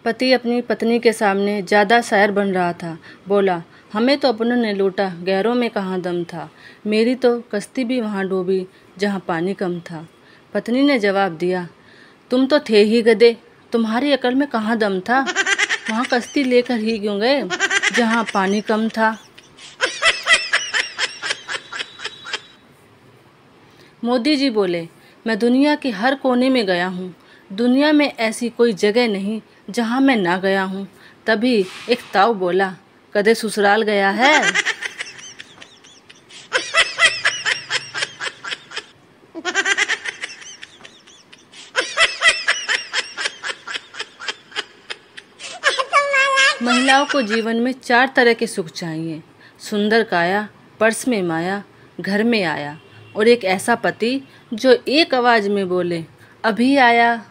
पति अपनी पत्नी के सामने ज़्यादा शायर बन रहा था। बोला, हमें तो अपनों ने लूटा, गैरों में कहाँ दम था। मेरी तो कश्ती भी वहाँ डूबी जहाँ पानी कम था। पत्नी ने जवाब दिया, तुम तो थे ही गधे, तुम्हारी अकल में कहाँ दम था। वहाँ कश्ती लेकर ही क्यों गए जहाँ पानी कम था। मोदी जी बोले, मैं दुनिया के हर कोने में गया हूँ, दुनिया में ऐसी कोई जगह नहीं जहाँ मैं ना गया हूँ। तभी एक ताऊ बोला, कदे ससुराल गया है। महिलाओं को जीवन में 4 तरह के सुख चाहिए, सुंदर काया, पर्स में माया, घर में आया और एक ऐसा पति जो एक आवाज में बोले, अभी आया।